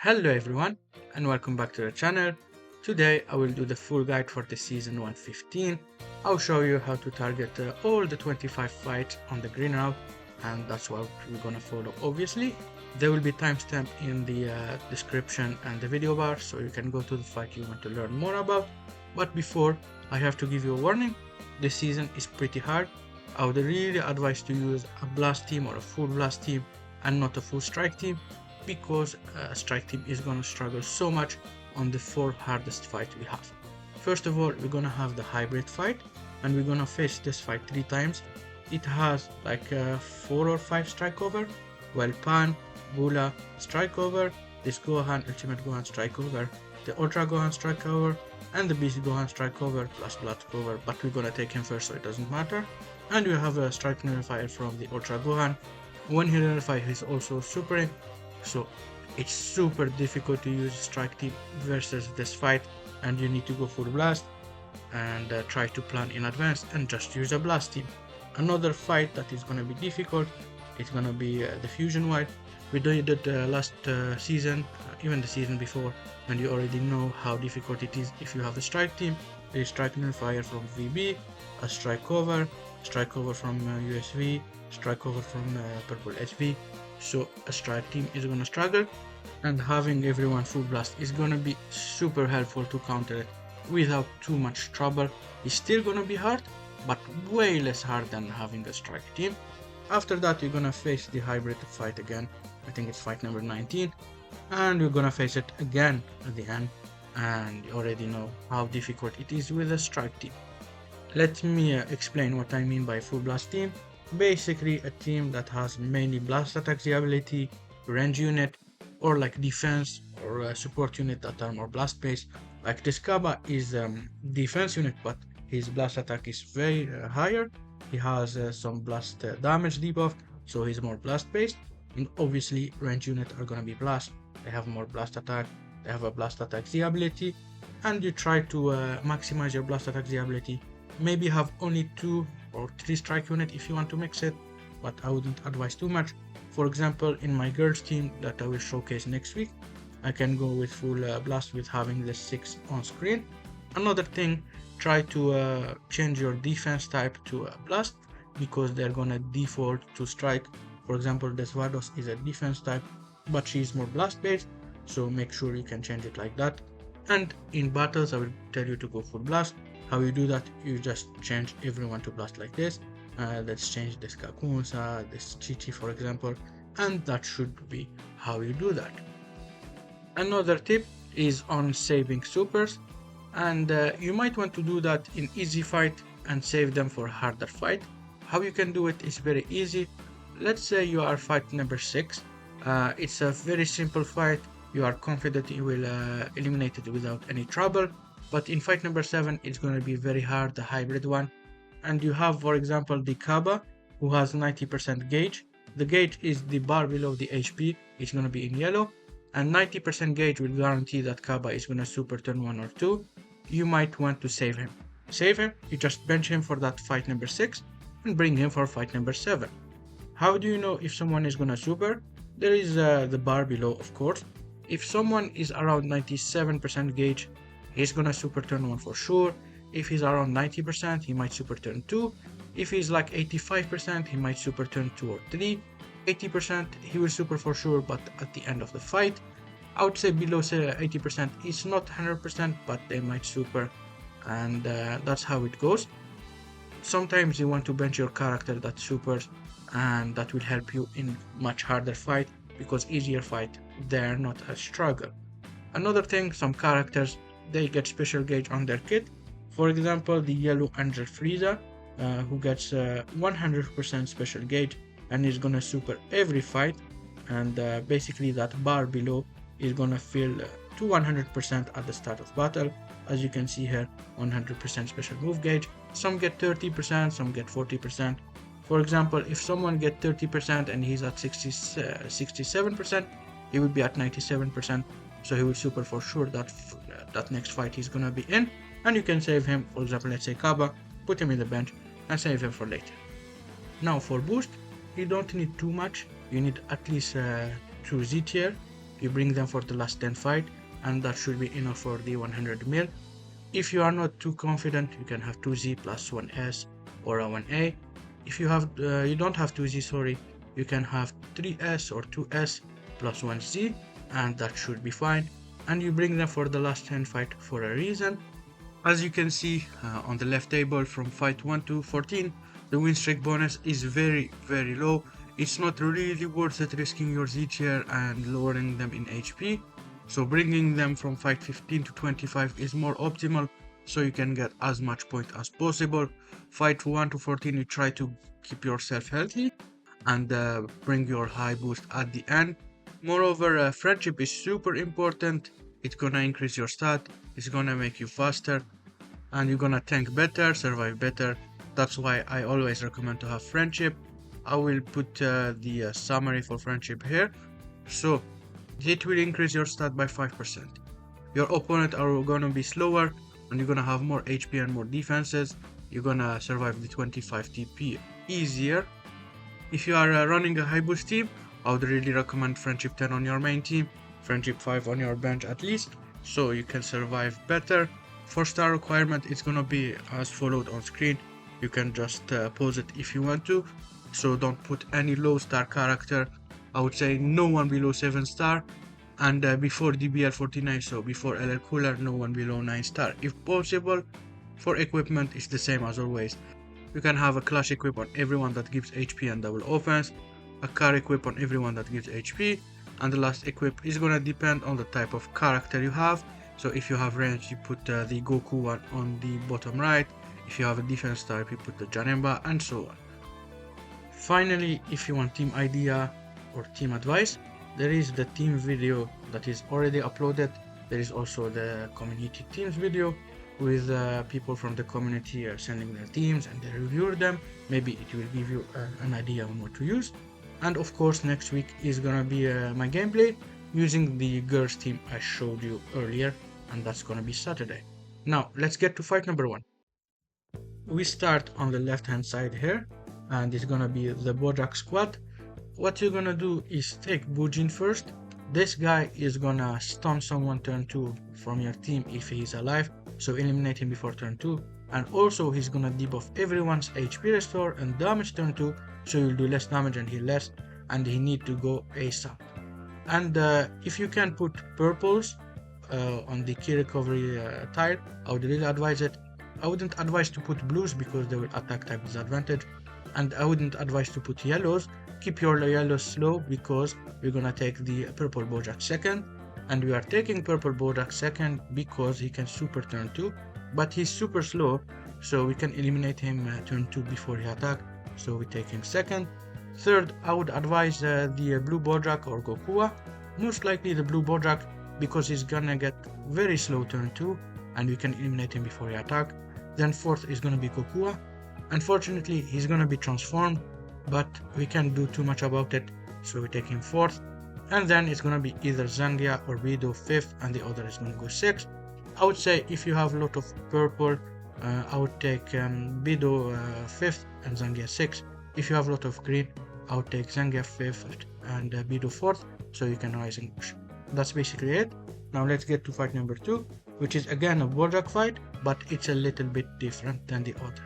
Hello everyone and welcome back to the channel. Today I will do the full guide for the season 115. I'll show you how to target all the 25 fights on the green route, and that's what we're gonna follow obviously. There will be timestamp in the description and the video bar so you can go to the fight you want to learn more about. But before, I have to give you a warning. This season is pretty hard. I would really advise to use a blast team or a full blast team and not a full strike team, because a strike team is gonna struggle so much on the four hardest fight we have. First of all, we're gonna have the hybrid fight, and we're gonna face this fight 3 times. It has like 4 or 5 strike over, while Pan, Bula, strike over, this Gohan, Ultimate Gohan strike over, the Ultra Gohan strike over, and the Beast Gohan strike over plus Blood over, but we're gonna take him first so it doesn't matter. And we have a strike nullifier from the Ultra Gohan. When he nullifies, he's also supering, so it's super difficult to use strike team versus this fight, and you need to go full blast and try to plan in advance and just use a blast team. Another fight that is going to be difficult, it's going to be the fusion wild. We did it last season, even the season before, and you already know how difficult it is if you have a strike team. There is strike nullifier from VB, a strike over from USV, strike over from purple SV. So a strike team is gonna struggle, and having everyone full blast is gonna be super helpful to counter it without too much trouble. It's still gonna be hard, but way less hard than having a strike team. After that, you're gonna face the hybrid fight again. I think it's fight number 19, and you're gonna face it again at the end, and you already know how difficult it is with a strike team. Let me explain what I mean by full blast team. Basically a team that has mainly blast attack ability, range unit, or like defense or support unit that are more blast based. Like this Kaba is defense unit, but his blast attack is very higher. He has some blast damage debuff, so he's more blast based. And obviously range unit are gonna be blast. They have more blast attack, they have a blast attack ability, and you try to maximize your blast attack ability. Maybe have only 2 or 3 strike unit if you want to mix it, but I wouldn't advise too much. For example, in my girls team that I will showcase next week, I can go with full blast with having the 6 on screen. Another thing, try to change your defense type to blast, because they're gonna default to strike. For example, this Vados is a defense type, but she's more blast based, so make sure you can change it like that. And in battles, I will tell you to go full blast. How you do that, you just change everyone to blast like this. Let's change this Kakunsa, this Chichi for example, and that should be how you do that. Another tip is on saving supers, and you might want to do that in easy fight and save them for harder fight. How you can do it is very easy. Let's say you are fight number 6. It's a very simple fight. You are confident you will eliminate it without any trouble. But in fight number 7, it's going to be very hard, the hybrid one. And you have, for example, the Kaba, who has 90% gauge. The gauge is the bar below the HP. It's going to be in yellow. And 90% gauge will guarantee that Kaba is going to super turn 1 or 2. You might want to save him. Save him, you just bench him for that fight number 6 and bring him for fight number 7. How do you know if someone is going to super? There is the bar below, of course. If someone is around 97% gauge, he's gonna super turn 1 for sure. If he's around 90%, he might super turn 2. If he's like 85%, he might super turn 2 or 3. 80%, he will super for sure, but at the end of the fight. I would say below 80%, it's not 100%, but they might super, and that's how it goes. Sometimes you want to bench your character that supers, and that will help you in much harder fight, because easier fight, they're not a struggle. Another thing, some characters, they get special gauge on their kit. For example, the yellow Angel Frieza, who gets 100% special gauge and is gonna super every fight, and basically that bar below is gonna fill to 100% at the start of battle. As you can see here, 100% special move gauge. Some get 30%, some get 40%. For example, if someone get 30% and he's at 67%, he will be at 97%. So he will super for sure that next fight he's gonna be in, and you can save him. For example, let's say Kaba, put him in the bench and save him for later. Now for boost, you don't need too much. You need at least 2 Z tier, you bring them for the last 10 fight, and that should be enough for the 100 mil. If you are not too confident, you can have 2Z plus 1S or a 1A. If you have you don't have 2Z, sorry, you can have 3S or 2S plus 1Z, and that should be fine. And you bring them for the last 10 fight for a reason. As you can see on the left table, from fight 1 to 14, the win streak bonus is very low. It's not really worth it risking your Z tier and lowering them in HP. So bringing them from fight 15 to 25 is more optimal, so you can get as much point as possible. Fight 1 to 14, you try to keep yourself healthy and bring your high boost at the end. Moreover, friendship is super important. It's gonna increase your stat, it's gonna make you faster, and you're gonna tank better, survive better. That's why I always recommend to have friendship. I will put the summary for friendship here. So it will increase your stat by 5%. Your opponent are gonna be slower, and you're gonna have more HP and more defenses. You're gonna survive the 25 TP easier. If you are running a high boost team, I would really recommend friendship 10 on your main team, friendship 5 on your bench at least, so you can survive better. For star requirement, it's gonna be as followed on screen. You can just pause it if you want to, so don't put any low star character. I would say no one below 7 star, and before DBL 49, so before LL Cooler, no one below 9 star if possible. For equipment, it's the same as always. You can have a clash equip on everyone that gives HP and double offense, a car equip on everyone that gives HP, and the last equip is gonna depend on the type of character you have. So if you have range, you put the Goku one on the bottom right. If you have a defense type, you put the Janemba, and so on. Finally, if you want team idea or team advice, there is the team video that is already uploaded. There is also the community teams video with people from the community sending their teams and they review them. Maybe it will give you an idea on what to use. And of course, next week is gonna be my gameplay using the girls team I showed you earlier, and that's gonna be Saturday. Now let's get to fight number 1. We start on the left hand side here, and it's gonna be the Bojack squad. What you're gonna do is take Bujin first. This guy is gonna stun someone turn 2 from your team if he's alive, so eliminate him before turn 2. And also he's gonna debuff everyone's HP restore and damage turn 2, so you'll do less damage and heal less, and he need to go ASAP. And if you can put purples on the key recovery tile, I would really advise it. I wouldn't advise to put blues because they will attack type disadvantage, and I wouldn't advise to put yellows. Keep your yellows slow because we're gonna take the purple Bojack second, and we are taking purple Bojack second because he can super turn 2, but he's super slow, so we can eliminate him turn 2 before he attack, so we take him second. Third, I would advise the blue Bojack or Gokua, most likely the blue Bojack because he's gonna get very slow turn 2 and we can eliminate him before he attack. Then fourth is gonna be Gokua. Unfortunately, he's gonna be transformed, but we can't do too much about it, so we take him fourth. And then it's gonna be either Zangia or Bido 5th, and the other is gonna go 6th. I would say if you have a lot of purple, I would take Bido 5th and Zangia 6th. If you have a lot of green, I would take Zangia 5th and Bido 4th, so you can rise and push. That's basically it. Now let's get to fight number 2, which is again a Bojack fight, but it's a little bit different than the other.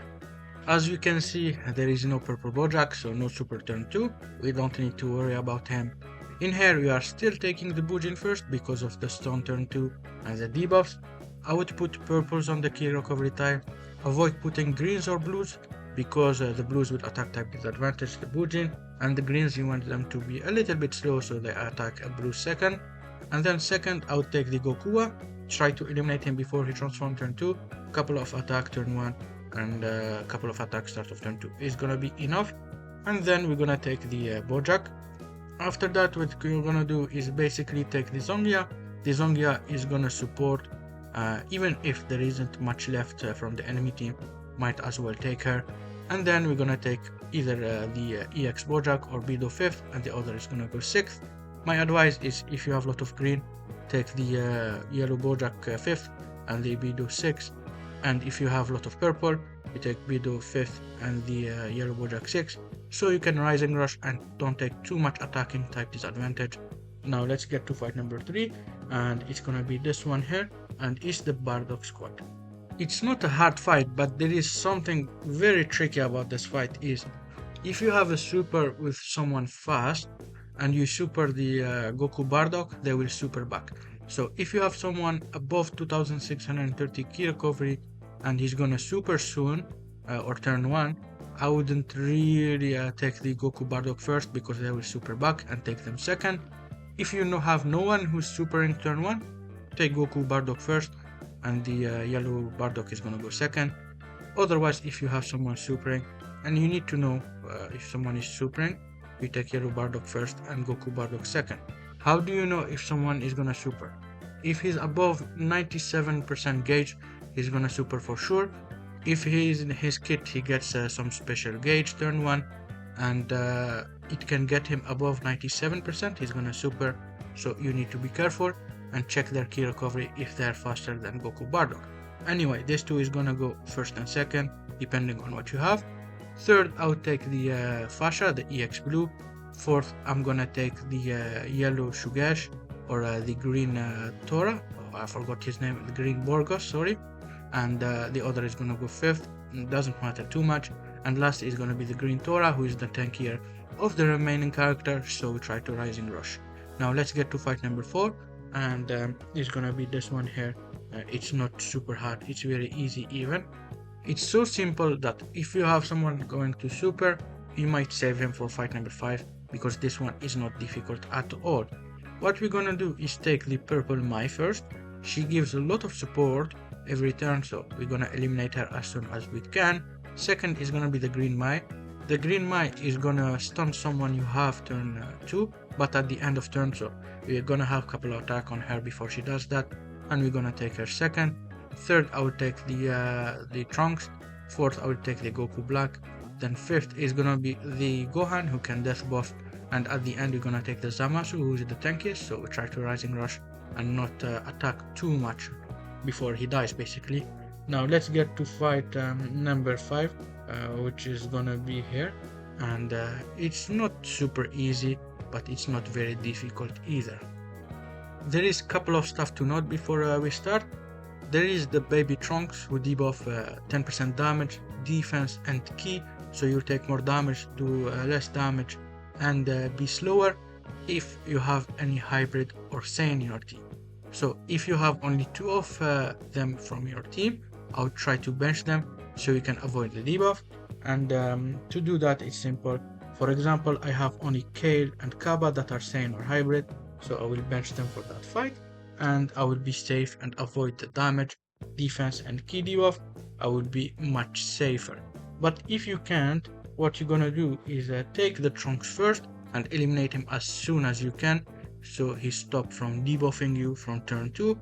As you can see, there is no purple Bojack, so no super turn 2. We don't need to worry about him. In here, we are still taking the Bujin first because of the stone turn 2 and the debuffs. I would put purples on the key recovery tile. Avoid putting greens or blues because the blues would attack type disadvantage the Bujin, and the greens you want them to be a little bit slow, so they attack a blue second. And then second, I would take the Gokua, try to eliminate him before he transforms turn 2, couple of attack turn 1, and a couple of attacks start of turn 2 is gonna be enough. And then we're gonna take the Bojack. After that, what we're gonna do is basically take the Zongia. The Zongia is gonna support, even if there isn't much left from the enemy team, might as well take her. And then we're gonna take either the EX Bojack or Bido 5th, and the other is gonna go 6th. My advice is if you have a lot of green, take the yellow Bojack 5th and the Bido 6th. And if you have a lot of purple, you take Bido 5th and the yellow Bojack 6th, so you can rise and rush and don't take too much attacking type disadvantage. Now let's get to fight number 3, and it's gonna be this one here, and it's the Bardock squad. It's not a hard fight, but there is something very tricky about this fight is if you have a super with someone fast and you super the Goku Bardock, they will super back. So if you have someone above 2630 key recovery and he's gonna super soon or turn 1, I wouldn't really take the Goku Bardock first because they will super back, and take them second. If you have no one who's supering turn 1, take Goku Bardock first, and the yellow Bardock is gonna go second. Otherwise, if you have someone supering, and you need to know if someone is supering, you take yellow Bardock first and Goku Bardock second. How do you know if someone is gonna super? If he's above 97% gauge, he's gonna super for sure. If he's in his kit, he gets some special gauge turn 1, and it can get him above 97%, he's gonna super. So you need to be careful and check their key recovery if they're faster than Goku Bardock. Anyway, this two is gonna go first and second, depending on what you have. Third, I would take the Fasha, the EX Blue. Fourth, I'm gonna take the yellow Shugesh, or the green Tora. Oh, I forgot his name, the green Borgos, sorry. And the other is gonna go fifth, it doesn't matter too much. And last is gonna be the green Tora, who is the tankier of the remaining characters, so try to Rising Rush. Now let's get to fight number 4, and it's gonna be this one here. It's not super hard, it's very easy even. It's so simple that if you have someone going to super, you might save him for fight number 5, because this one is not difficult at all. What we're gonna do is take the purple Mai first. She gives a lot of support every turn, so we're gonna eliminate her as soon as we can. Second is gonna be the green Mai. The green Mai is gonna stun someone you have turn 2, but at the end of turn, so we're gonna have a couple of attack on her before she does that, and we're gonna take her second. Third, I would take the Trunks. Fourth, I would take the Goku Black. Then fifth is gonna be the Gohan, who can death buff, and at the end we're gonna take the Zamasu, who is the tankiest, so we try to Rising Rush and not attack too much before he dies basically. Now let's get to fight number 5, which is gonna be here, and it's not super easy, but it's not very difficult either. There is a couple of stuff to note before we start. There is the baby Trunks, who debuff 10% damage, defense and ki, so you'll take more damage, do less damage, and be slower if you have any hybrid or Saiyan in your team. So if you have only 2 of them from your team, I would try to bench them so you can avoid the debuff. And to do that, it's simple. For example, I have only Kale and Kaba that are Saiyan or hybrid, so I will bench them for that fight, and I will be safe and avoid the damage, defense and ki debuff. I will be much safer. But if you can't, what you're gonna do is take the Trunks first and eliminate him as soon as you can, so he stops from debuffing you from turn 2,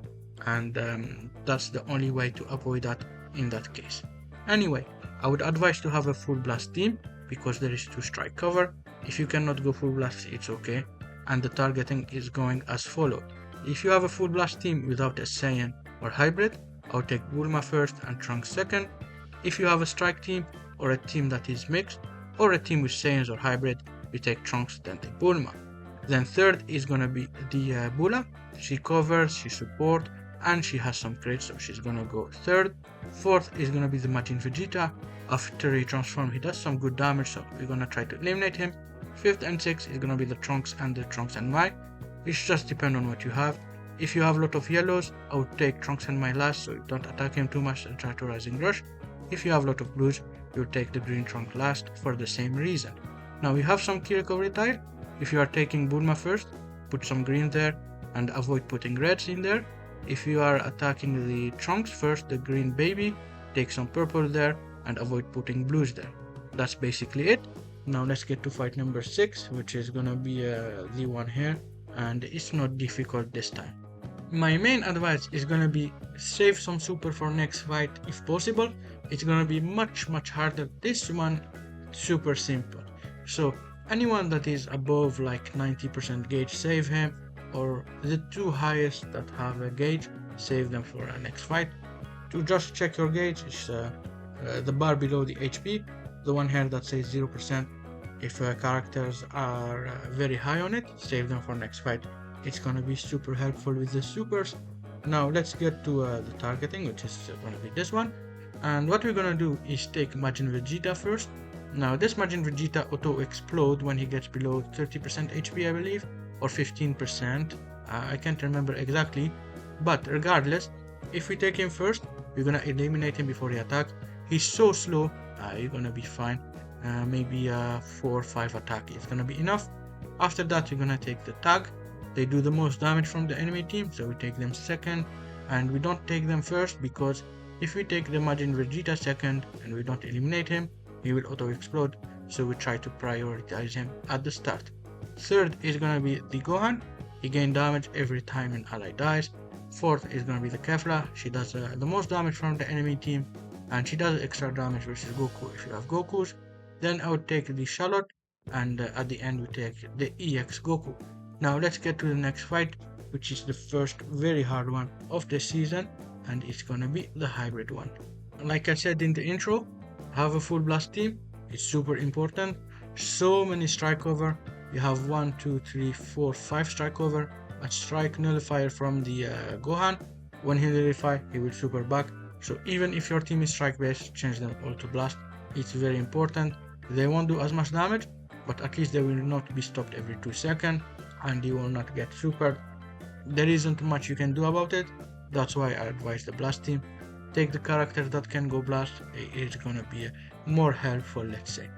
and that's the only way to avoid that in that case. Anyway, I would advise to have a full blast team, because there is 2 strike cover. If you cannot go full blast, it's okay, and the targeting is going as followed. If you have a full blast team without a Saiyan or hybrid, I'll take Bulma first and Trunks second. If you have a strike team, or a team that is mixed, or a team with Saiyans or hybrid, you take Trunks, then take Bulma. Then third is gonna be the Bula. She covers, she support, and she has some crits, so she's gonna go third. Fourth is gonna be the Majin Vegeta. After he transforms, he does some good damage, so we're gonna try to eliminate him. Fifth and sixth is gonna be the Trunks and Mai. It just depends on what you have. If you have a lot of yellows, I would take Trunks and Mai last, so you don't attack him too much and try to Rising Rush. If you have a lot of blues, you take the green Trunk last for the same reason. Now we have some key recovery tile. If you are taking Bulma first, put some green there and avoid putting reds in there. If you are attacking the Trunks first, the green baby, take some purple there and avoid putting blues there. That's basically it. Now let's get to fight number 6, which is gonna be the one here, and it's not difficult this time. My main advice is gonna be save some super for next fight if possible. It's gonna be much harder. This one super simple. So anyone that is above like 90% gauge, save him, or the 2 highest that have a gauge, save them for a next fight. To just check your gauge, it's the bar below the HP, the one here that says 0%. If characters are very high on it, save them for next fight. It's gonna be super helpful with the supers. Now let's get to the targeting, which is gonna be this one. And what we're gonna do is take Majin Vegeta first. Now this Majin Vegeta auto explode when he gets below 30% HP, I believe, or 15%. I can't remember exactly, but regardless, if we take him first, we're gonna eliminate him before he attacks. He's so slow, you're gonna be fine. Maybe 4 or 5 attack is gonna be enough. After that, we're gonna take the tag. They do the most damage from the enemy team, so we take them second, and we don't take them first because if we take the Majin Vegeta second and we don't eliminate him, he will auto explode, so we try to prioritize him at the start. Third is gonna be the Gohan. He gains damage every time an ally dies. Fourth is gonna be the Kefla. She does the most damage from the enemy team, and she does extra damage versus Goku if you have Gokus. Then I would take the Charlotte, and at the end we take the EX Goku. Now let's get to the next fight, which is the first very hard one of the season, and it's gonna be the hybrid one. Like I said in the intro, have a full blast team. It's super important. So many strike over. You have 1, 2, 3, 4, 5 strike over. A strike nullifier from the Gohan. When he nullify, he will super back. So even if your team is strike based, change them all to blast. It's very important. They won't do as much damage, but at least they will not be stopped every 2 seconds, and you will not get supered. There isn't much you can do about it. That's why I advise the blast team. Take the character that can go blast. It's gonna be more helpful, let's say.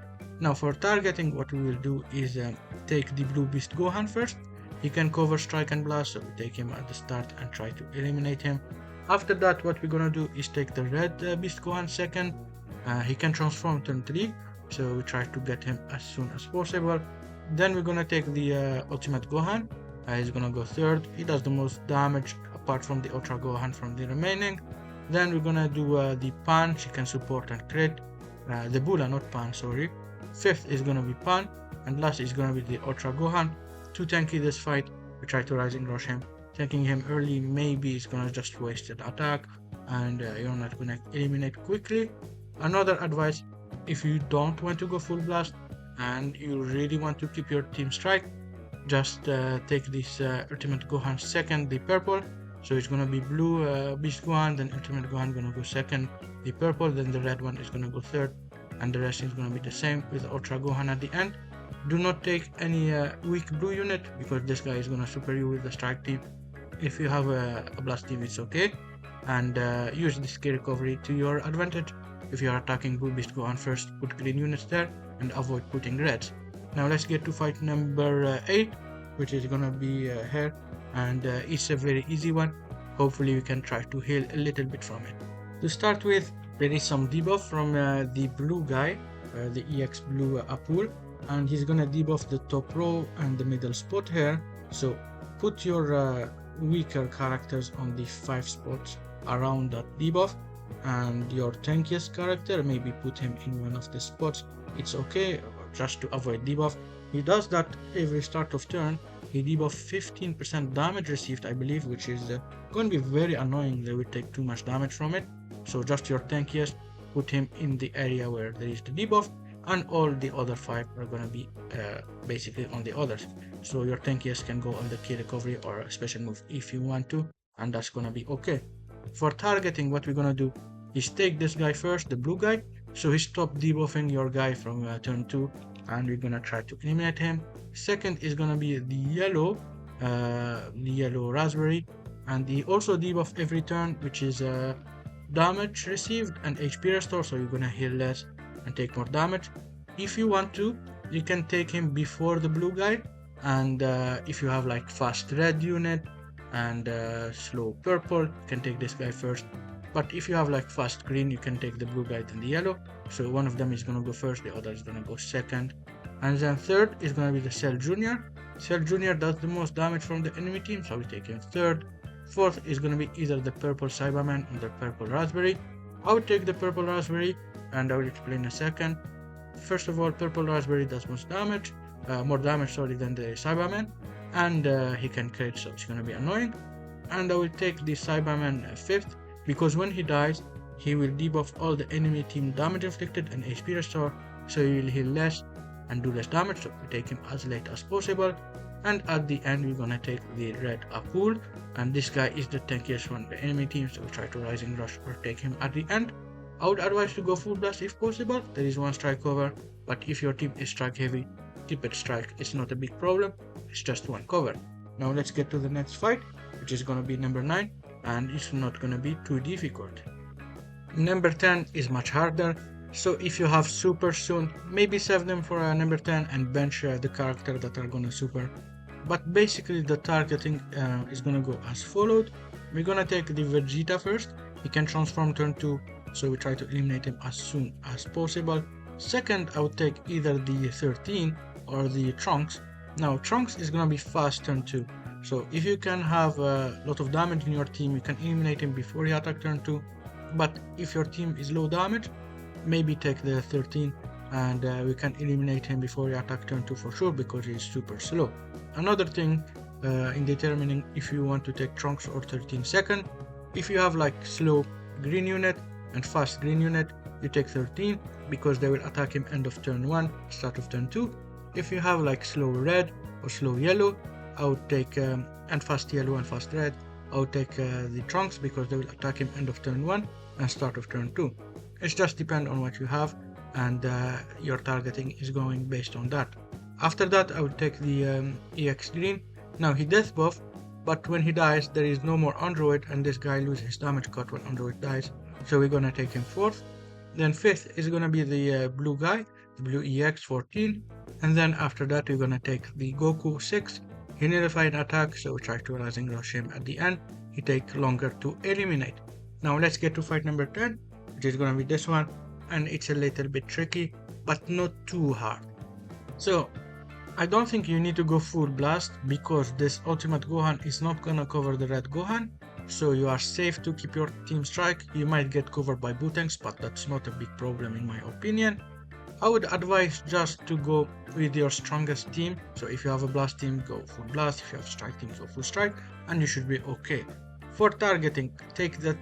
Now for targeting, what we will do is take the Blue Beast Gohan first. He can cover strike and blast, so we take him at the start and try to eliminate him. After that, what we're gonna do is take the Red Beast Gohan second. He can transform turn 3, so we try to get him as soon as possible. Then we're gonna take the Ultimate Gohan. He's gonna go third. He does the most damage apart from the Ultra Gohan from the remaining. Then we're gonna do the Pan. She can support and crit. The Bula, not Pan, sorry. Fifth is gonna be Pan, and last is gonna be the Ultra Gohan. Too tanky this fight. We try to Rising Rush him. Tanking him early maybe is gonna just waste an attack, and you're not gonna eliminate quickly. Another advice: if you don't want to go full blast and you really want to keep your team strike, just take this Ultimate Gohan second, the purple. So it's gonna be Blue Beast Gohan, then Ultimate Gohan gonna go second, the purple, then the red one is gonna go third, and the rest is gonna be the same with Ultra Gohan at the end. Do not take any weak blue unit, because this guy is gonna super you with the strike team. If you have a blast team, it's okay, and use the skill recovery to your advantage. If you are attacking Blue Beast Gohan first, put green units there and avoid putting reds. Now let's get to fight number 8, which is gonna be here, and it's a very easy one. Hopefully we can try to heal a little bit from it. To start with, there is some debuff from the blue guy, the EX Blue Apul, and he's gonna debuff the top row and the middle spot here. So put your weaker characters on the 5 spots around that debuff, and your tankiest character, maybe put him in one of the spots. It's okay, just to avoid debuff. He does that every start of turn. He debuff 15% damage received, I believe, which is going to be very annoying. They will take too much damage from it. So just your tankiest, put him in the area where there is the debuff, and all the other 5 are going to be basically on the others. So your tankiest can go on the key recovery or a special move if you want to, and that's going to be okay. For targeting, what we're gonna do is take this guy first, the blue guy, so he stopped debuffing your guy from turn 2, and we're gonna try to eliminate him. Second is gonna be the yellow raspberry, and he also debuff every turn, which is damage received and HP restore, so you're gonna heal less and take more damage. If you want to, you can take him before the blue guy, and if you have like fast red unit and slow purple, you can take this guy first. But if you have like fast green, you can take the blue guy and the yellow. So one of them is gonna go first, the other is gonna go second. And then third is gonna be the Cell Jr. Cell Jr. does the most damage from the enemy team, so we take him third. Fourth is gonna be either the purple Cyberman or the purple raspberry. I would take the purple raspberry, and I will explain in a second. First of all, purple raspberry does more damage than the Cyberman, and he can crit, so it's gonna be annoying. And I will take the Cyberman fifth, because when he dies, he will debuff all the enemy team damage inflicted and HP restore, so he will heal less and do less damage, so we take him as late as possible. And at the end we're gonna take the red Apul, and this guy is the tankiest one in the enemy team, so we try to rising rush or take him at the end. I would advise to go full blast if possible. There is one strike cover, but if your team is strike heavy, keep it strike. It's not a big problem, it's just one cover. Now let's get to the next fight, which is gonna be number 9, and it's not gonna be too difficult. Number 10 is much harder, so if you have super soon, maybe save them for number 10 and bench the character that are gonna super. But basically the targeting is gonna go as followed. We're gonna take the Vegeta first. He can transform turn 2, so we try to eliminate him as soon as possible. Second, I would take either the 13 or the Trunks. Now Trunks is gonna be fast turn 2, so if you can have a lot of damage in your team, you can eliminate him before he attack turn 2. But if your team is low damage, maybe take the 13 and we can eliminate him before he attack turn 2 for sure, because he is super slow. Another thing in determining if you want to take Trunks or 13 second, if you have like slow green unit and fast green unit, you take 13 because they will attack him end of turn 1, start of turn 2. If you have like slow red or slow yellow, I would take and fast yellow and fast red, I would take the Trunks because they will attack him end of turn 1 and start of turn 2. It just depends on what you have, and your targeting is going based on that. After that I would take the EX Green. Now he death buff, but when he dies there is no more Android, and this guy loses his damage cut when Android dies, so we're gonna take him 4th. Then 5th is gonna be the blue guy, the blue EX 14, and then after that we're gonna take the Goku 6. He nullified attack, so we try to rising rush him at the end. He take longer to eliminate. Now let's get to fight number 10, which is gonna be this one, and it's a little bit tricky, but not too hard. So I don't think you need to go full blast, because this ultimate Gohan is not gonna cover the red Gohan, so you are safe to keep your team strike. You might get covered by Butanks, but that's not a big problem in my opinion. I would advise just to go with your strongest team, so if you have a blast team, go full blast, if you have strike team, go full strike, and you should be okay. For targeting, take that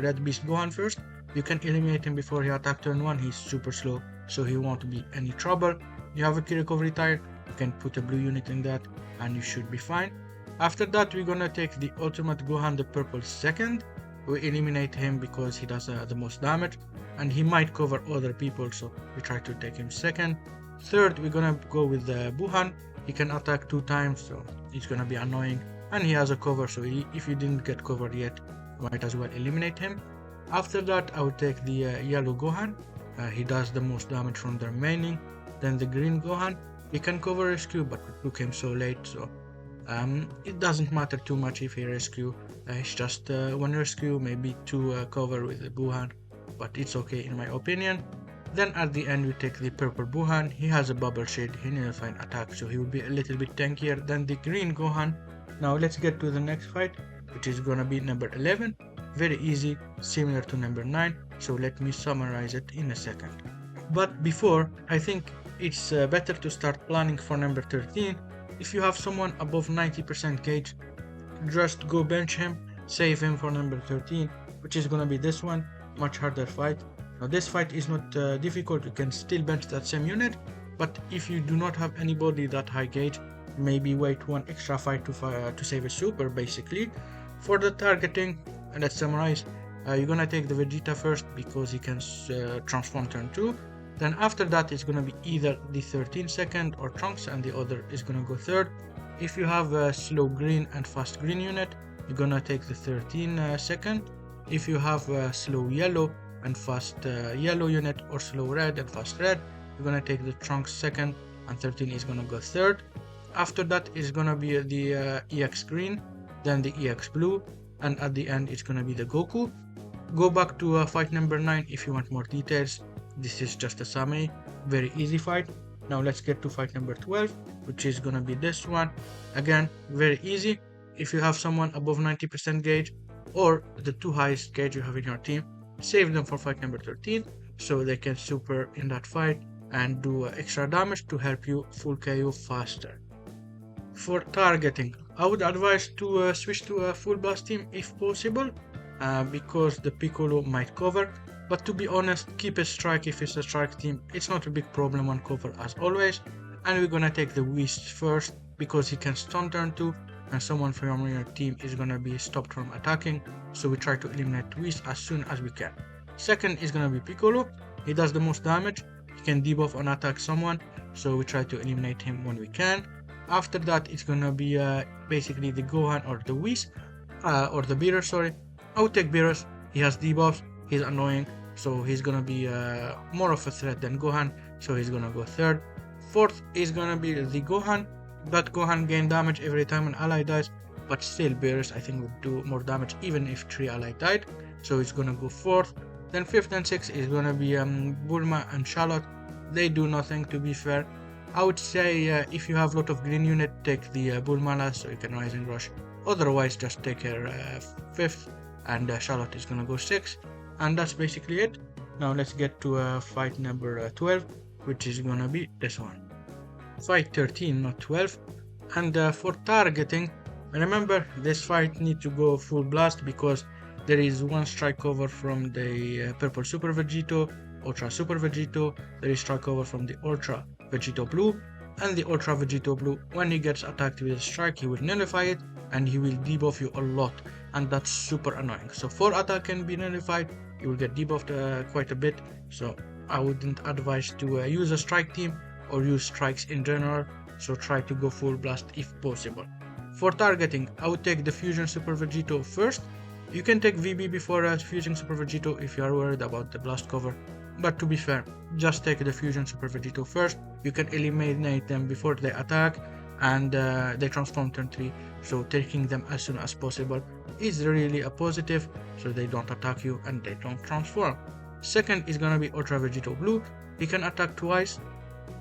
red beast Gohan first. You can eliminate him before he attack turn 1, he's super slow, so he won't be any trouble. You have a key recovery tire, you can put a blue unit in that and you should be fine. After that we're gonna take the ultimate Gohan, the purple second. We eliminate him because he does the most damage, and he might cover other people, so we try to take him second. Third, we're gonna go with the Buhan. He can attack 2 times, so it's gonna be annoying, and he has a cover, so if you didn't get covered yet, might as well eliminate him. After that I would take the yellow Gohan. He does the most damage from the remaining. Then the green Gohan, he can cover rescue, but we took him so late, so it doesn't matter too much if he rescue. It's just 1 rescue, maybe 2 cover with the Buhan, but it's okay in my opinion. Then at the end we take the purple Buhan. He has a bubble shade, he needs to find attack, so he will be a little bit tankier than the green Gohan. Now let's get to the next fight, which is gonna be number 11. Very easy, similar to number 9, so let me summarize it in a second. But before, I think it's better to start planning for number 13. If you have someone above 90% gauge, just go bench him, save him for number 13, which is gonna be this one, much harder fight. Now this fight is not difficult, you can still bench that same unit, but if you do not have anybody that high gauge, maybe wait 1 extra fight to save a super basically. For the targeting, let's summarize, you're gonna take the Vegeta first because he can transform turn 2. Then after that it's gonna be either the 13 second or Trunks, and the other is gonna go 3rd. If you have a slow green and fast green unit, you're gonna take the 13 second. If you have a slow yellow and fast yellow unit, or slow red and fast red, you're gonna take the Trunks second, and 13 is gonna go 3rd. After that is gonna be the EX green, then the EX blue, and at the end it's gonna be the Goku. Go back to fight number 9 if you want more details. This is just a summary, very easy fight. Now let's get to fight number 12, which is gonna be this one. Again, very easy. If you have someone above 90% gauge, or the 2 highest gauge you have in your team, save them for fight number 13, so they can super in that fight and do extra damage to help you full KO faster. For targeting, I would advise to switch to a full blast team if possible, because the Piccolo might cover, but to be honest, keep a strike if it's a strike team. It's not a big problem on cover as always, and we're gonna take the Whis first because he can stun turn 2 and someone from your team is gonna be stopped from attacking, so we try to eliminate Whis as soon as we can. Second is gonna be Piccolo. He does the most damage. He can debuff and attack someone, so we try to eliminate him when we can. After that, it's gonna be basically the Gohan or the Whis, or the Beerus, sorry. I would take Beerus. He has debuffs, he's annoying, so he's gonna be more of a threat than Gohan, so he's gonna go third. Fourth is gonna be the Gohan. That Gohan gain damage every time an ally dies, but still Beerus I think would do more damage even if 3 ally died, so it's gonna go fourth. Then fifth and sixth is gonna be Bulma and Charlotte. They do nothing, to be fair. I would say if you have a lot of green unit, take the Bulma last so you can Rising Rush. Otherwise, just take her fifth, and Charlotte is gonna go sixth. And that's basically it. Now let's get to fight number 12, which is gonna be this one. Fight 13, not 12. And for targeting, remember this fight need to go full blast because there is one strike over from the purple Super Vegito, Ultra Super Vegito, there is strike over from the Ultra Vegito Blue, and the Ultra Vegito Blue, when he gets attacked with a strike, he will nullify it and he will debuff you a lot, and that's super annoying. So 4 attack can be nullified, you will get debuffed quite a bit, so I wouldn't advise to use a strike team or use strikes in general, so try to go full blast if possible. For targeting, I would take the Fusion Super Vegito first. You can take VB before Fusion Super Vegito if you are worried about the blast cover, but to be fair, just take the Fusion Super Vegito first. You can eliminate them before they attack, and they transform turn 3, so taking them as soon as possible is really a positive, so they don't attack you and they don't transform. Second is gonna be Ultra Vegito Blue. He can attack twice.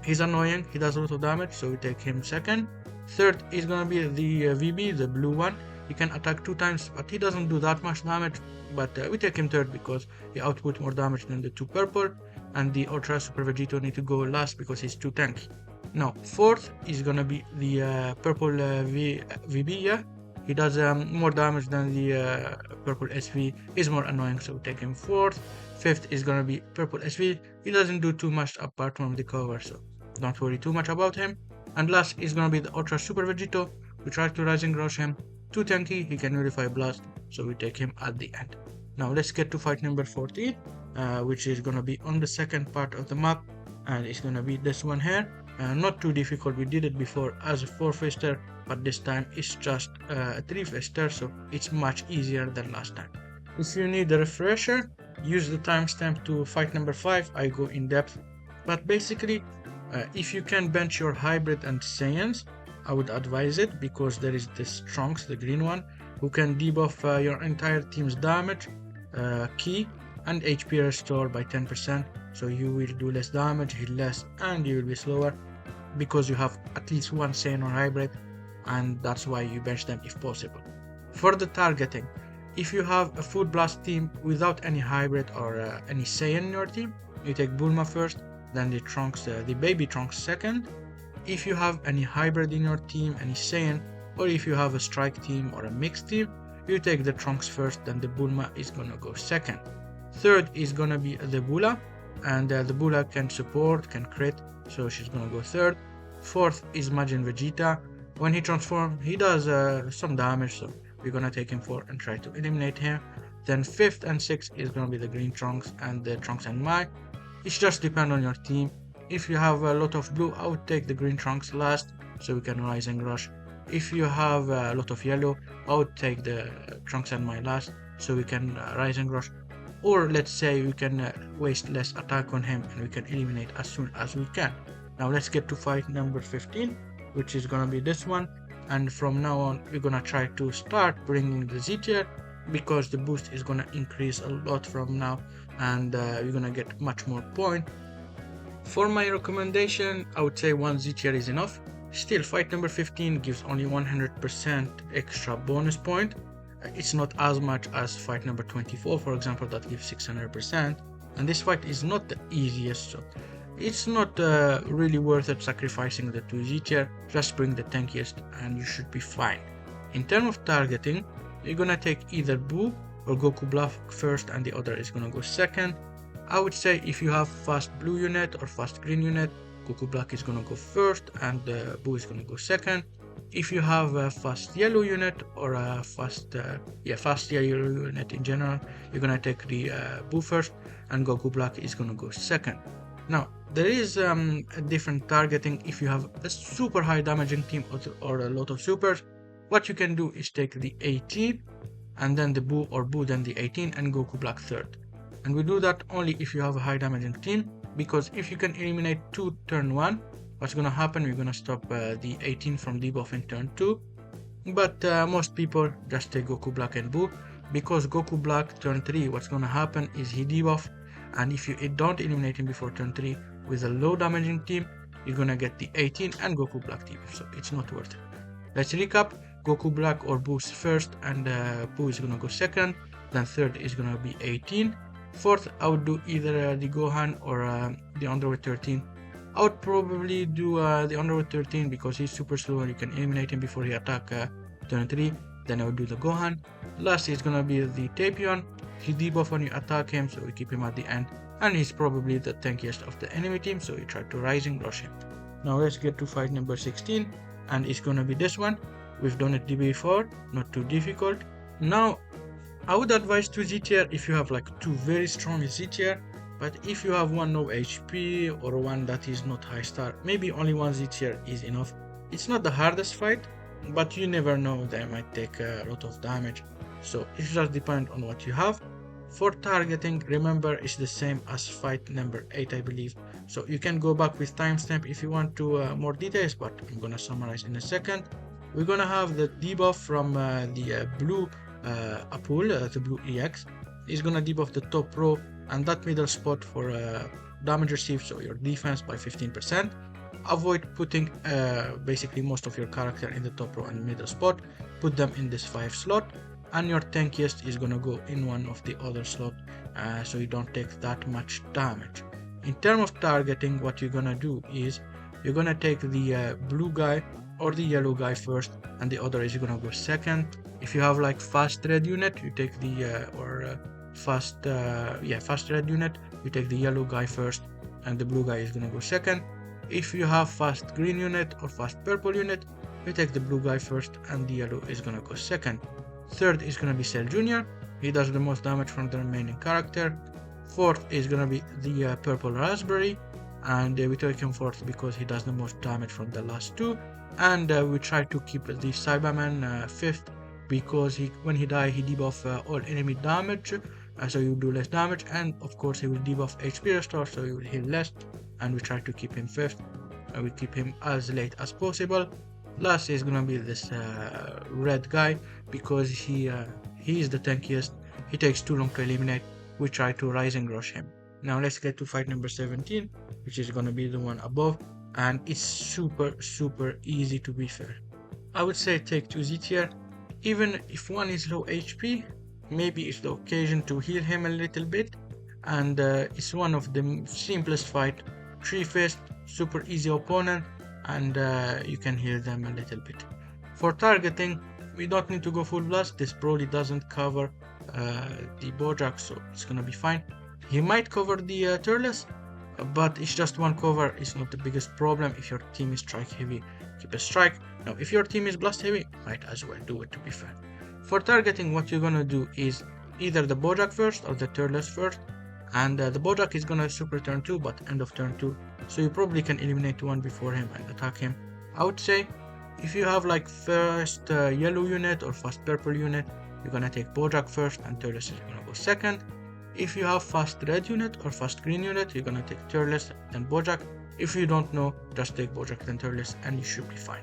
He's annoying, he does a lot of damage, so we take him second. Third is gonna be the VB, the blue one. He can attack 2 times, but he doesn't do that much damage, but we take him third because he output more damage than the 2 purple, and the Ultra Super Vegito need to go last because he's too tanky. Now, fourth is gonna be the purple VB, yeah? He does more damage than the purple SV, he's more annoying, so we take him fourth. Fifth is gonna be purple SV, he doesn't do too much apart from the cover, so don't worry too much about him. And last is gonna be the Ultra Super Vegito. We try to Rising Rush him, too tanky, he can nullify blast, so we take him at the end. Now let's get to fight number 14, which is gonna be on the second part of the map, and it's gonna be this one here. Not too difficult, we did it before as a 4-fister, but this time it's just a 3-fister, so it's much easier than last time. If you need a refresher, use the timestamp to fight number 5, I go in depth. But basically, if you can bench your hybrid and Saiyans, I would advise it, because there is this Trunks, the green one, who can debuff your entire team's damage, ki, and HP restore by 10%, so you will do less damage, hit less, and you will be slower, because you have at least one Saiyan or hybrid, and that's why you bench them if possible. For the targeting, if you have a full blast team without any hybrid or any Saiyan in your team, you take Bulma first, then the Trunks, the baby Trunks second. If you have any hybrid in your team, any Saiyan, or if you have a strike team or a mixed team, you take the Trunks first, then the Bulma is gonna go second. Third is gonna be the Bula, and the Bula can support, can crit, so she's gonna go third. Fourth is Majin Vegeta. When he transforms, he does some damage, so we're gonna take him fourth and try to eliminate him. Then fifth and sixth is gonna be the green Trunks and the Trunks and Mai. It just depends on your team. If you have a lot of blue, I would take the green Trunks last, so we can Rising Rush. If you have a lot of yellow, I would take the Trunks and Mai last, so we can Rising Rush. Or let's say we can waste less attack on him and we can eliminate as soon as we can. Now let's get to fight number 15, which is gonna be this one. And from now on, we're gonna try to start bringing the Z tier, because the boost is gonna increase a lot from now, and we're gonna get much more point. For my recommendation, I would say 1 Z tier is enough. Still, fight number 15 gives only 100% extra bonus point. It's not as much as fight number 24, for example, that gives 600%. And this fight is not the easiest, so it's not really worth it sacrificing the 2 Z tier. Just bring the tankiest and you should be fine. In terms of targeting, you're gonna take either Boo or Goku Black first and the other is gonna go second. I would say if you have fast blue unit or fast green unit, Goku Black is gonna go first and Boo is gonna go second. If you have a fast yellow unit or a fast yellow unit in general, you're gonna take the Boo first, and Goku Black is gonna go second. Now there is a different targeting. If you have a super high damaging team or a lot of supers, what you can do is take the 18 and then the Boo, or Boo then the 18 and Goku Black third. And we do that only if you have a high damaging team, because if you can eliminate 2 turn 1, what's gonna happen, we're gonna stop the 18 from debuff in turn 2. But most people just take Goku Black and Boo, because Goku Black turn 3, what's gonna happen is he debuff, and if you don't eliminate him before turn 3 with a low damaging team, you're gonna get the 18 and Goku Black debuff, so it's not worth it. Let's recap. Goku Black or Boo's first, and Boo is gonna go second, then third is gonna be 18. Fourth, I would do either the Gohan or the Underworld 13. I would probably do the Underworld 13 because he's super slow and you can eliminate him before he attack turn 3. Then I would do the Gohan. Last is gonna be the Tapion. He debuff when you attack him, so we keep him at the end. And he's probably the tankiest of the enemy team, so you try to Rising Rush him. Now let's get to fight number 16, and it's gonna be this one. We've done it before, not too difficult. Now I would advise 2 Z tier if you have like 2 very strong Z tier, but if you have one low HP or one that is not high star, maybe only 1 Z tier is enough. It's not the hardest fight, but you never know, they might take a lot of damage, so it just depends on what you have. For targeting, remember, it's the same as fight number 8, I believe, so you can go back with timestamp if you want to more details, but I'm gonna summarize in a second. We're gonna have the debuff from the blue Apul, the blue EX. Is gonna debuff the top row and that middle spot for damage received, so your defense by 15%. Avoid putting basically most of your character in the top row and middle spot. Put them in this 5 slot, and your tankiest is gonna go in one of the other slot, so you don't take that much damage. In terms of targeting, what you're gonna do is you're gonna take the blue guy or the yellow guy first, and the other is gonna go second. If you have like fast red unit, you take the fast red unit, you take the yellow guy first, and the blue guy is gonna go second. If you have fast green unit or fast purple unit, you take the blue guy first, and the yellow is gonna go second. Third is gonna be Cell Jr. He does the most damage from the remaining character. Fourth is gonna be the purple raspberry, and we take him fourth because he does the most damage from the last 2. And we try to keep the Cyberman fifth, because when he die he debuff all enemy damage, so you do less damage, and of course he will debuff HP restore, so you will heal less, and we try to keep him fifth. We keep him as late as possible. Last is gonna be this red guy, because he is the tankiest. He takes too long to eliminate. We try to Rising Rush him. Now let's get to fight number 17, which is gonna be the one above, and it's super easy, to be fair. I would say take 2 Z tier. Even if one is low HP, maybe it's the occasion to heal him a little bit, and it's one of the simplest fight. 3 fist, super easy opponent, and you can heal them a little bit. For targeting, we don't need to go full blast. This Broly doesn't cover the Bojack, so it's gonna be fine. He might cover the Turles, but it's just one cover. It's not the biggest problem. If your team is strike heavy, keep a strike. Now if your team is blast heavy, might as well do it, to be fair. For targeting, what you're gonna do is either the Bojack first or the Turles first, and the Bojack is gonna super turn 2, but end of turn 2, so you probably can eliminate one before him and attack him. I would say if you have like first yellow unit or fast purple unit, you're gonna take Bojack first and Turles is gonna go second. If you have fast red unit or fast green unit, you're gonna take Turles then Bojack. If you don't know, just take Bojack then Turles and you should be fine.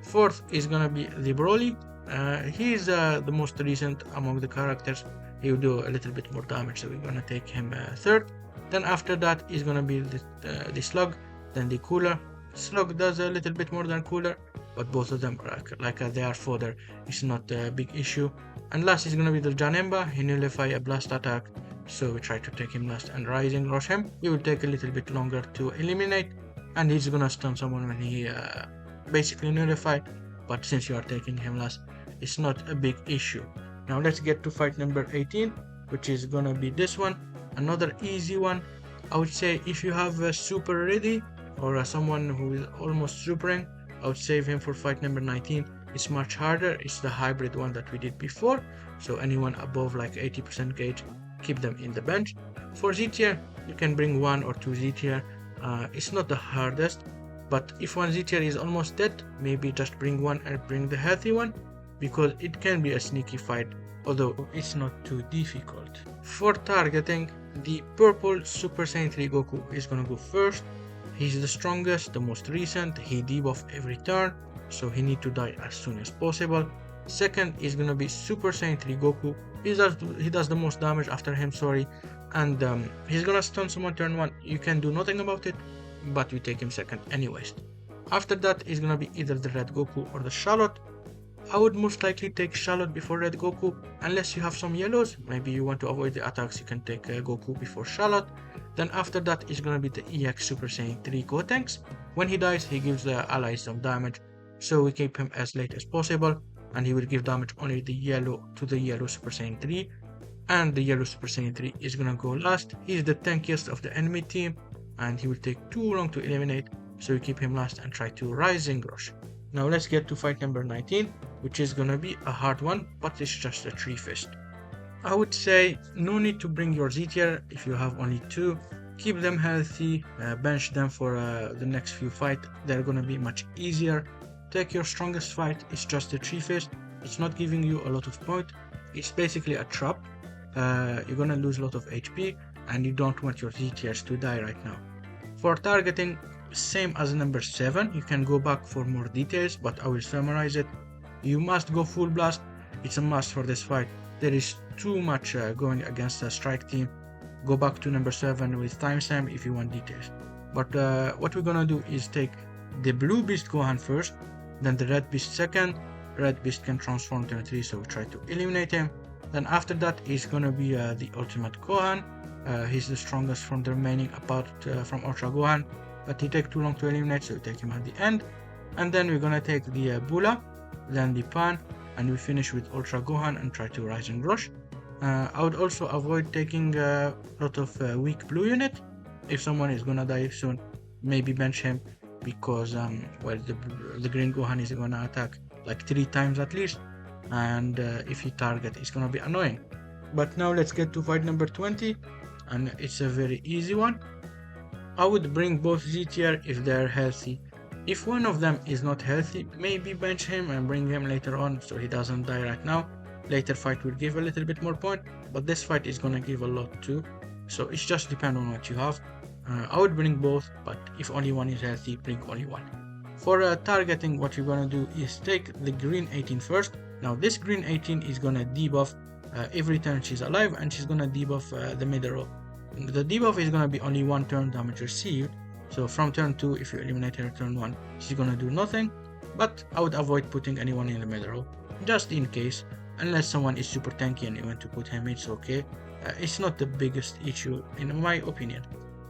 Fourth is gonna be the Broly. He is the most recent among the characters. He will do a little bit more damage, so we're gonna take him third. Then after that is gonna be the Slug, then the Cooler. Slug does a little bit more than Cooler, but both of them are like they are fodder. It's not a big issue. And last is gonna be the Janemba. He nullify a blast attack, so we try to take him last and Rising Rush him. He will take a little bit longer to eliminate, and he's gonna stun someone when he basically nullify, but since you are taking him last, it's not a big issue. Now let's get to fight number 18, which is gonna be this one, another easy one. I would say if you have a super ready or someone who is almost supering, I would save him for fight number 19. It's much harder. It's the hybrid one that we did before. So anyone above like 80% gauge, keep them in the bench. For Z tier, you can bring 1 or 2 Z tier. It's not the hardest, but if one Z tier is almost dead, maybe just bring 1 and bring the healthy one, because it can be a sneaky fight, although it's not too difficult. For targeting, the purple Super Saiyan 3 Goku is gonna go first. He's the strongest, the most recent, he debuff every turn, so he need to die as soon as possible. Second is gonna be Super Saiyan 3 Goku. He does the most damage after him, sorry, and he's gonna stun someone turn 1. You can do nothing about it, but we take him second anyways. After that is gonna be either the Red Goku or the Charlotte. I would most likely take Charlotte before Red Goku, unless you have some yellows. Maybe you want to avoid the attacks, you can take Goku before Charlotte. Then after that is gonna be the EX Super Saiyan 3 Gotenks. When he dies, he gives the allies some damage, so we keep him as late as possible, and he will give damage only to the yellow Super Saiyan 3. And the yellow Super Saiyan 3 is gonna go last. He's the tankiest of the enemy team, and he will take too long to eliminate, so we keep him last and try to Rising Rush. Now let's get to fight number 19, which is gonna be a hard one, but it's just a 3-fist. I would say no need to bring your Z tier if you have only 2. Keep them healthy, bench them for the next few fights, they're gonna be much easier. Take your strongest fight, it's just a 3-fist, it's not giving you a lot of point, it's basically a trap. You're gonna lose a lot of HP, and you don't want your Z tiers to die right now. For targeting, same as number 7, you can go back for more details, but I will summarize it. You must go full blast, it's a must for this fight. There is too much going against the strike team. Go back to number 7 with timestamp if you want details. But what we're gonna do is take the blue beast Gohan first, then the red beast second. Red beast can transform turn 3, so we try to eliminate him. Then after that is gonna be the ultimate Gohan. He's the strongest from the remaining apart from Ultra Gohan, but he takes too long to eliminate, so we take him at the end. And then we're gonna take the Bula, then the Pan, and we finish with Ultra Gohan and try to Rising Rush. I would also avoid taking a lot of weak blue unit. If someone is gonna die soon, maybe bench him, because well, the green Gohan is gonna attack like 3 times at least, and if he target, it's gonna be annoying. But now let's get to fight number 20, and it's a very easy one. I would bring both Z tier if they're healthy. If one of them is not healthy, maybe bench him and bring him later on so he doesn't die right now. Later fight will give a little bit more point, but this fight is gonna give a lot too, so it's just depend on what you have. I would bring both, but if only one is healthy, bring only one. For targeting, what you're gonna do is take the green 18 first. Now this green 18 is gonna debuff every turn she's alive, and she's gonna debuff the middle row. The debuff is gonna be only 1 turn damage received, so from turn 2, if you eliminate her turn 1, she's gonna do nothing, but I would avoid putting anyone in the middle row, just in case, unless someone is super tanky and you want to put him, it's okay. It's not the biggest issue in my opinion.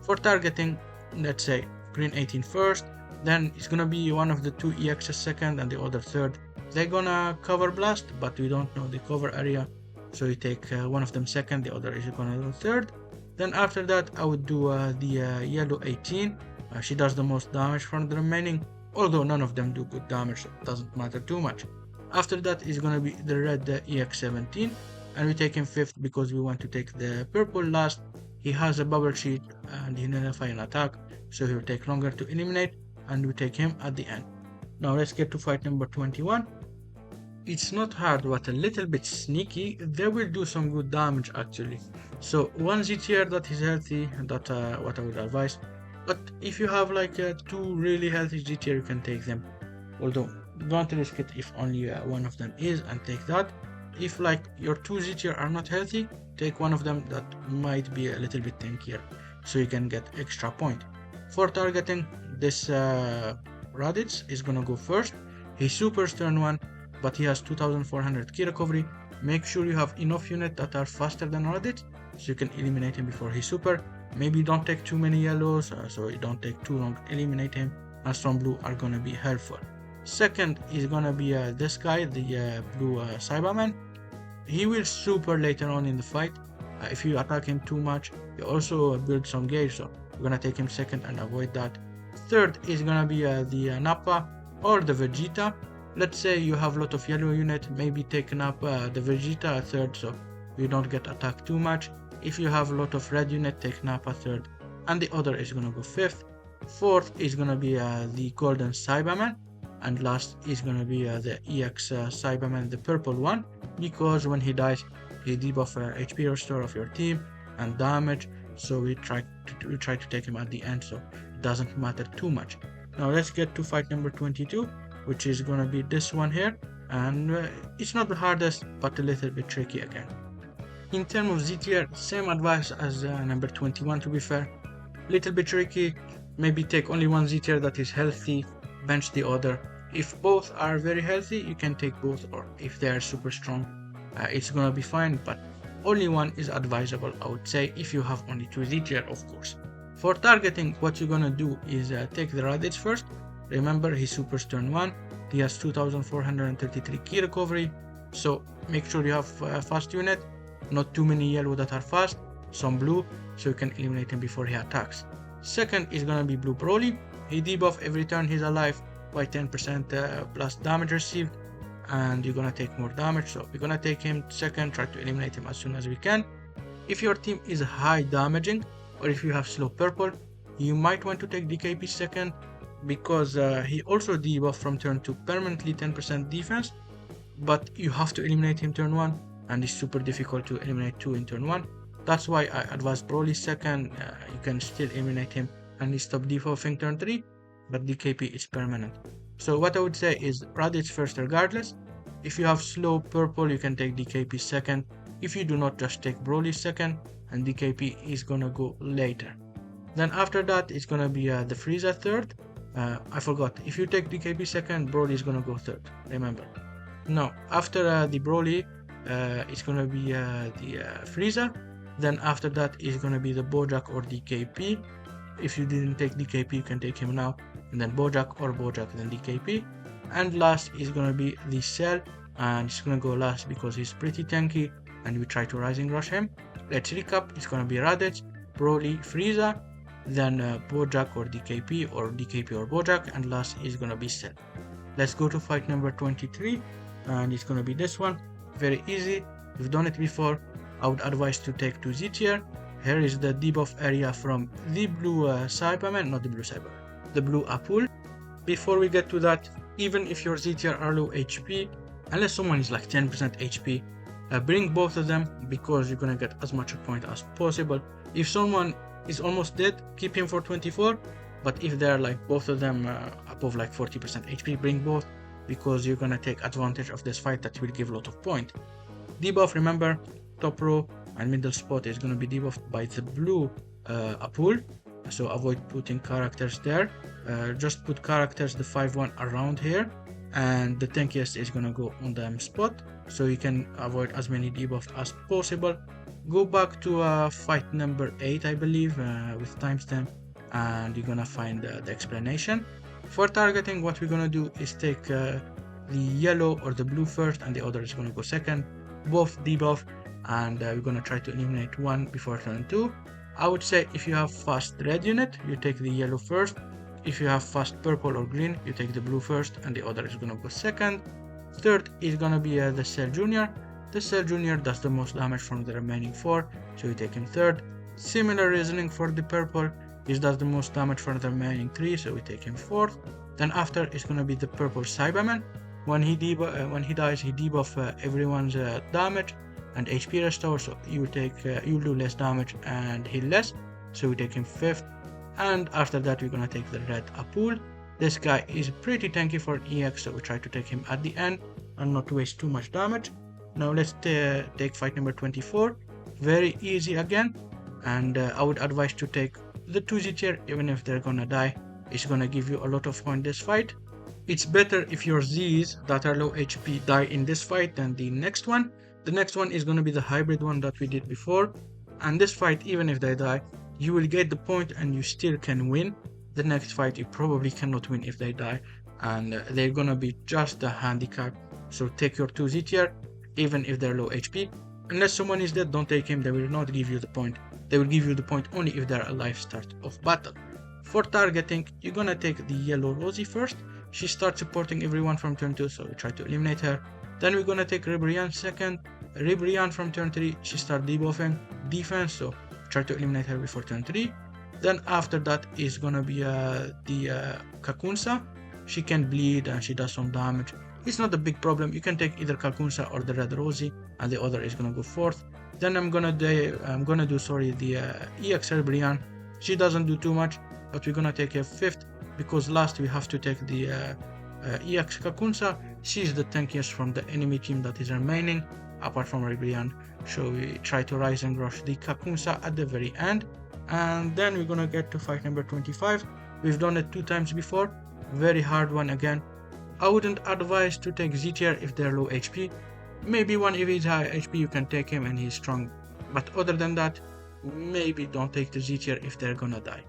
For targeting, let's say green 18 first, then it's gonna be one of the 2 EXs second and the other third. They're gonna cover blast, but we don't know the cover area, so you take one of them second, the other is gonna do third. Then after that I would do the yellow 18. She does the most damage from the remaining, although none of them do good damage, so it doesn't matter too much. After that is gonna be the red EX 17, and we take him 5th because we want to take the purple last. He has a bubble sheet and he nullify an attack, so he'll take longer to eliminate, and we take him at the end. Now let's get to fight number 21. It's not hard, but a little bit sneaky. They will do some good damage actually. So one Z tier that is healthy, that's what I would advise. But if you have like 2 really healthy Z tier, you can take them. Although don't risk it if only one of them is, and take that. If like your 2 Z tier are not healthy, take one of them that might be a little bit tankier, so you can get extra point. For targeting, this Raditz is gonna go first. He supers turn 1, but he has 2400 key recovery. Make sure you have enough units that are faster than Raditz, so you can eliminate him before he super. Maybe don't take too many yellows, so you don't take too long to eliminate him, and some blue are gonna be helpful. Second is gonna be this guy, the blue Cyberman. He will super later on in the fight. If you attack him too much, you also build some gauge, so we're gonna take him second and avoid that. Third is gonna be the Nappa. or the Vegeta. Let's say you have a lot of yellow unit, maybe taking up the Vegeta a third so you don't get attacked too much. If you have a lot of red unit, taking up a third, and the other is gonna go fifth. Fourth is gonna be the Golden Cyberman, and last is gonna be the EX Cyberman, the purple one, because when he dies, he debuff HP restore of your team and damage. So we try to take him at the end, so it doesn't matter too much. Now let's get to fight number 22, which is gonna be this one here, and it's not the hardest, but a little bit tricky again. In terms of Z tier, same advice as number 21 to be fair. Little bit tricky, maybe take only one Z tier that is healthy, bench the other. If both are very healthy, you can take both, or if they are super strong, it's gonna be fine, but only one is advisable, I would say, if you have only 2 Z tier, of course. For targeting, what you're gonna do is take the Raditz first. Remember, he's super turn 1, he has 2433 key recovery, so make sure you have fast unit, not too many yellow that are fast, some blue, so you can eliminate him before he attacks. Second is gonna be Blue Broly. He debuff every turn he's alive by 10% plus damage received, and you're gonna take more damage, so we're gonna take him second, try to eliminate him as soon as we can. If your team is high damaging, or if you have slow purple, you might want to take DKP second, because he also debuff from turn 2 permanently 10% defense, but you have to eliminate him turn 1, and it's super difficult to eliminate 2 in turn 1. That's why I advise Broly second. You can still eliminate him and he stop debuffing turn 3, but DKP is permanent. So what I would say is Raditz first regardless. If you have slow purple, you can take DKP second. If you do not, just take Broly second, and DKP is gonna go later. Then after that, it's gonna be the Frieza third. I forgot, if you take DKP second, Broly is gonna go third, remember. Now, after the Broly, it's gonna be the Frieza. Then after that is gonna be the Bojack or DKP. If you didn't take DKP, you can take him now, and then Bojack or Bojack, then DKP. And last is gonna be the Cell, and it's gonna go last because he's pretty tanky, and we try to Rising Rush him. Let's recap, it's gonna be Raditz, Broly, Frieza, then Bojack or DKP or Bojack, and last is gonna be Cell. Let's go to fight number 23, and it's gonna be this one. Very easy, we've done it before. I would advise to take 2 Z tier. Here is the debuff area from the blue Cyberman, not the blue Cyberman, the blue Apple. Before we get to that, even if your Z tier are low HP, unless someone is like 10% HP, bring both of them, because you're gonna get as much point as possible. If someone is almost dead, keep him for 24, but if they're like both of them above like 40% HP, bring both, because you're gonna take advantage of this fight that will give a lot of point. Debuff, remember, top row and middle spot is gonna be debuffed by the blue Apple, so avoid putting characters there. Just put characters, the 5-1 around here, and the tankiest is gonna go on the spot, so you can avoid as many debuffs as possible. Go back to fight number 8, I believe, with timestamp, and you're gonna find the explanation. For targeting, what we're gonna do is take the yellow or the blue first, and the other is gonna go second. Both debuff, and we're gonna try to eliminate one before turn 2. I would say if you have fast red unit, you take the yellow first. If you have fast purple or green, you take the blue first, and the other is gonna go second. Third is gonna be the Cell Junior. The Cell Junior does the most damage from the remaining 4, so you take him third. Similar reasoning for the purple. He does the most damage for the remaining 3, so we take him fourth. Then after is gonna be the purple Cyberman. When he dies, he debuff everyone's damage and HP restore, so you'll do less damage and heal less, so we take him fifth. And after that, we're gonna take the red Apple. This guy is pretty tanky for EX, so we try to take him at the end and not waste too much damage. Now let's take fight number 24. Very easy again, and I would advise to take the 2 Z tier, even if they're gonna die. It's gonna give you a lot of points this fight. It's better if your Z's that are low HP die in this fight than the next one. The next one is gonna be the hybrid one that we did before, and this fight, even if they die, you will get the point and you still can win. The next fight you probably cannot win if they die, and they're gonna be just a handicap. So take your 2 Z tier, even if they're low HP. Unless someone is dead, don't take him, they will not give you the point. They will give you the point only if they're alive start of battle. For targeting, you're gonna take the yellow Rosie first. She starts supporting everyone from turn 2, so we try to eliminate her. Then we're gonna take Ribrianne second. Ribrianne from turn 3, she starts debuffing defense, so try to eliminate her before turn 3. Then after that is gonna be the Kakunsa. She can bleed and she does some damage. It's not a big problem. You can take either Kakunsa or the Red Rosie, and the other is gonna go fourth. Then I'm gonna do the EX Ribrianne. She doesn't do too much, but we're gonna take her fifth because last we have to take the EX Kakunsa. She's the tankiest from the enemy team that is remaining, apart from Ribrianne. So we try to rise and rush the Kakunsa at the very end. And then we're gonna get to fight number 25. We've done it 2 times before. Very hard one again. I wouldn't advise to take Z tier if they're low HP. Maybe one if he's high HP you can take him and he's strong. But other than that, maybe don't take the Z tier if they're gonna die.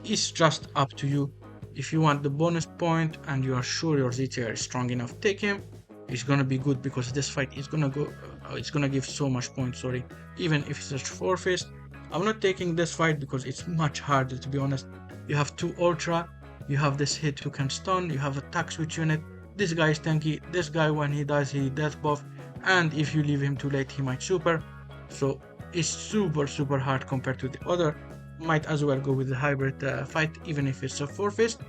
It's just up to you. If you want the bonus point and you are sure your Z tier is strong enough, take him. It's gonna be good because this fight is gonna go. It's gonna give so much points. Even if it's just 4 fist. I'm not taking this fight because it's much harder, to be honest. You have 2 ultra. You have this hit who can stun. You have attack switch unit. This guy is tanky. This guy, when he dies, he death buff. And if you leave him too late, he might super. So it's super hard compared to the other. Might as well go with the hybrid fight, even if it's a 4 fist.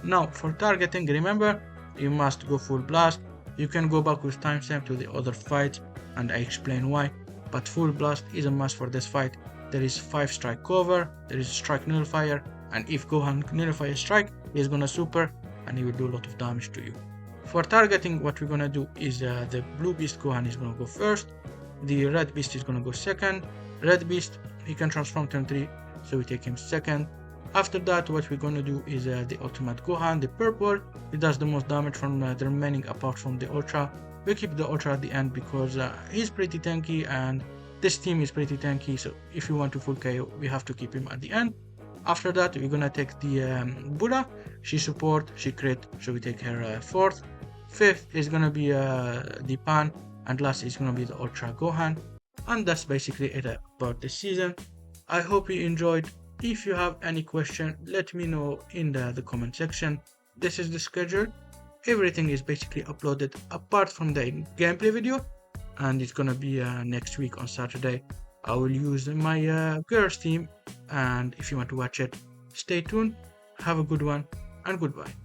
Now for targeting, remember, you must go full blast. You can go back with timestamp to the other fights and I explain why. But full blast is a must for this fight. There is 5 strike cover, there is strike nullifier, and if Gohan nullify a strike, he's gonna super and he will do a lot of damage to you. For targeting, what we're gonna do is the blue beast Gohan is gonna go first, the red beast is gonna go second. Red beast, he can transform turn 3, so we take him second. After that, what we're gonna do is the ultimate Gohan, the purple. He does the most damage from the remaining apart from the ultra. We keep the ultra at the end because he's pretty tanky and this team is pretty tanky, so if you want to full KO, we have to keep him at the end. After that, we're gonna take the Buddha. She support, she crit, so we take her fourth. Fifth is gonna be the Pan, and last is gonna be the Ultra Gohan. And that's basically it about this season. I hope you enjoyed. If you have any question, let me know in the comment section. This is the schedule. Everything is basically uploaded apart from the gameplay video, and it's gonna be next week on Saturday. I will use my girls team, and if you want to watch it, stay tuned. Have a good one and goodbye.